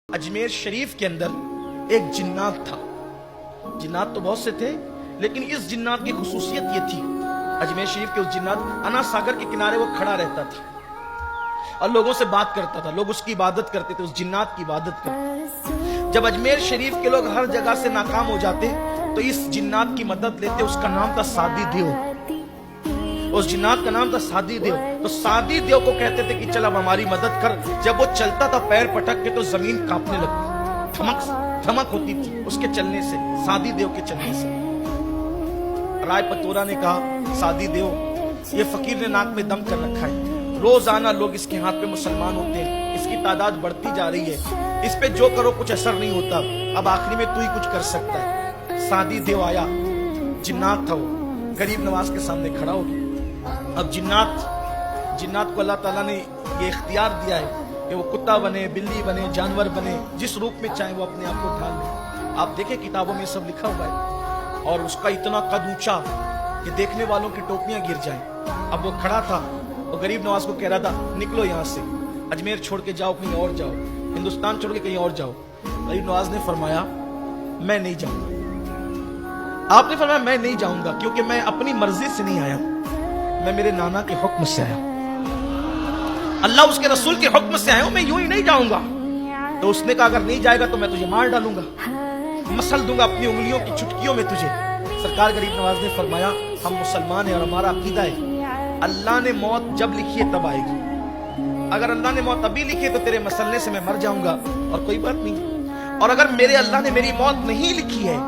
अजमेर शरीफ के अंदर एक जिन्नात था। जिन्नात तो बहुत से थे, लेकिन इस जिन्नात की खुसूसियत ये थी, अजमेर शरीफ के उस जिन्नात अना सागर के किनारे वो खड़ा रहता था और लोगों से बात करता था। लोग उसकी इबादत करते थे, उस जिन्नात की इबादत करते। जब अजमेर शरीफ के लोग हर जगह से नाकाम हो जाते तो इस जिन्नात की मदद लेते। उसका नाम था सादी देव। उस जिन्नात का नाम था सादी देव। तो सादी देव को कहते थे कि चल अब हमारी मदद कर। जब वो चलता था पैर पटक के तो जमीन कांपने लगती, धमक होती थी उसके चलने से, सादी देव के चलने से। राय पतोरा ने कहा, सादी देव ये फकीर ने नाक में दम कर रखा है, रोजाना लोग इसके हाथ पे मुसलमान होते हैं, इसकी तादाद बढ़ती जा रही है, इस पे जो करो कुछ असर नहीं होता, अब आखिरी में तू ही कुछ कर सकता है। सादी देव आया, जिन्नात था वो, गरीब नवाज के सामने खड़ा हो गया। अब जिन्नात को अल्लाह ताला ने ये इख्तियार दिया है कि वो कुत्ता बने, बिल्ली बने, जानवर बने, जिस रूप में चाहे वो अपने आप को ढाल ले। आप देखें किताबों में सब लिखा हुआ है। और उसका इतना कद ऊंचा कि देखने वालों की टोपियां गिर जाएं। अब वो खड़ा था, वो गरीब नवाज को कह रहा था, निकलो यहाँ से, अजमेर छोड़ के जाओ, कहीं और जाओ, हिंदुस्तान छोड़ के कहीं और जाओ। गरीब नवाज ने फरमाया, मैं नहीं जाऊंगा। आपने फरमाया, मैं नहीं जाऊंगा क्योंकि मैं अपनी मर्जी से नहीं आया, मैं मेरे नाना के हुक्म से आया, अल्लाह उसके रसूल के हुक्म से आया हूं, मैं यूं ही नहीं जाऊंगा। तो उसने कहा, अगर नहीं जाएगा तो मैं तुझे मार डालूंगा, मसल दूंगा अपनी उंगलियों की चुटकियों में तुझे। सरकार गरीब नवाज ने फरमाया, हम मुसलमान हैं और हमारा अकीदा है, अल्लाह ने मौत जब लिखी है तब आएगी। अगर अल्लाह ने मौत अभी लिखी है तो तेरे मसलने से मैं मर जाऊंगा और कोई बात नहीं, और अगर मेरे अल्लाह ने मेरी मौत नहीं लिखी है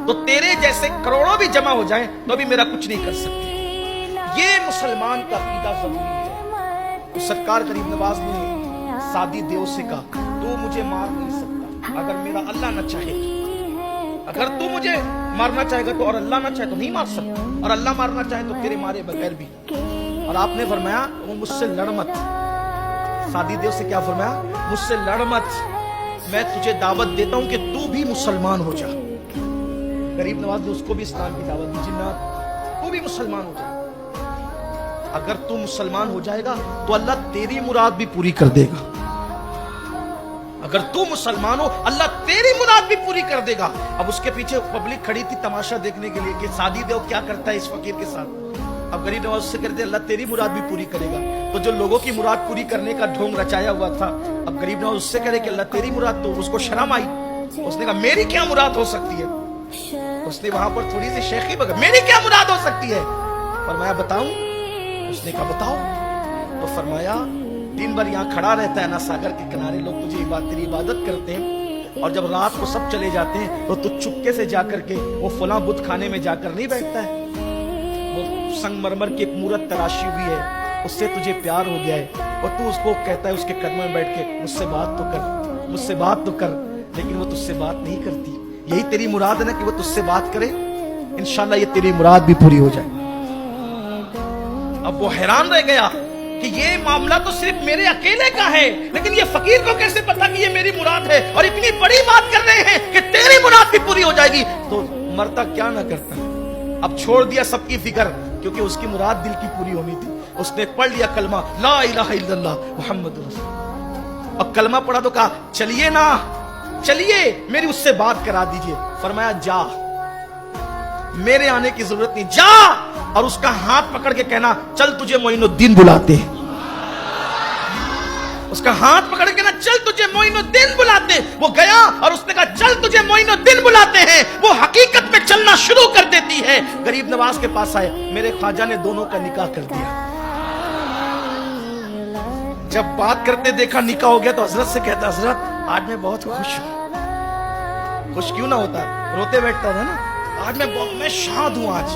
तो तेरे जैसे करोड़ों भी जमा हो जाएं तो भी मेरा कुछ नहीं कर सकते। ये मुसलमान का अकीदा जरूरी है। तो सरकार गरीब नवाज ने सादी देव से कहा, तू मुझे मार नहीं सकता अगर मेरा अल्लाह न चाहे। अगर तू मुझे मारना चाहेगा तो, और अल्लाह ना चाहे तो नहीं मार सकता, और अल्लाह मारना चाहे तो तेरे मारे बगैर भी। और आपने फरमाया, वो मुझसे लड़ मत। सादी देव से क्या फरमाया, मुझसे लड़ मत, मैं तुझे दावत देता हूं कि तू भी मुसलमान हो जा। गरीब नवाज ने उसको भी इस्लाम की दावत दी, जिन्नात तू भी मुसलमान हो जा। अगर तू मुसलमान हो जाएगा तो अल्लाह तेरी मुराद भी पूरी कर देगा। अगर तू मुसलमान हो, अल्लाह तेरी मुराद भी पूरी कर देगा। अब उसके पीछे पब्लिक खड़ी थी तमाशा देखने के लिए कि सादी देव क्या करता है इस फकीर के साथ। अब गरीब नवाज से कहते, अल्लाह तेरी मुराद भी पूरी करेगा। तो जो लोगों की मुराद पूरी करने का ढोंग रचाया हुआ था, अब गरीब नवाज उससे कह रहे कि अल्लाह तेरी मुराद, तो उसको शर्म आई। उसने कहा, मेरी क्या मुराद हो सकती है? उसने वहां पर थोड़ी सी शेखी बगा, मेरी क्या मुराद हो सकती है? फरमाया, बताऊं? उसने कहा, बताओ। तो फरमाया, दिन भर यहाँ खड़ा रहता है ना सागर के किनारे, लोग तुझे तेरी इबादत करते हैं, और जब रात को सब चले जाते हैं तो तू चुपके से जाकर के वो फलां बुत खाने में जाकर नहीं बैठता है, वो संगमरमर की एक मूरत तराशी हुई है, उससे तुझे प्यार हो गया है, और तू उसको कहता है उसके कदमों में बैठ के, मुझसे बात तो कर, मुझसे बात तो कर, लेकिन वो तुझसे बात नहीं करती। यही तेरी मुराद है ना कि वो तुझसे बात करे? इंशाल्लाह ये तेरी मुराद भी पूरी हो जाए। अब वो हैरान रह गया कि ये मामला तो सिर्फ मेरे अकेले का है, लेकिन ये फकीर को कैसे पता कि ये मेरी मुराद है, और इतनी बड़ी बात कर रहे हैं कि तेरी मुराद भी पूरी हो जाएगी। तो मरता क्या ना करता। अब छोड़ दिया सबकी फिक्र, क्योंकि उसकी मुराद दिल की पूरी होनी थी। उसने पढ़ लिया कलमा, ला इलाहा इल्लल्लाह मुहम्मदुर रसूलुल्लाह। अब कलमा पढ़ा तो कहा, चलिए ना, चलिए मेरी उससे बात करा दीजिए। फरमाया, जा, मेरे आने की जरूरत नहीं, जा और उसका हाथ पकड़ के कहना, चल तुझे मोइनुद्दीन बुलाते। उसका हाथ पकड़ के ना, चल तुझे मोइनुद्दीन बुलाते। वो गया और उसने कहा, चल तुझे मोइनुद्दीन बुलाते हैं। वो हकीकत में चलना शुरू कर देती है। गरीब नवाज के पास आए, मेरे ख्वाजा ने दोनों का निकाह कर दिया। जब बात करते देखा निकाह हो गया तो हजरत से कहता, हजरत आज मैं बहुत खुश हूं। खुश क्यों ना होता, रोते बैठता था ना, आज मैं शाद हूं। आज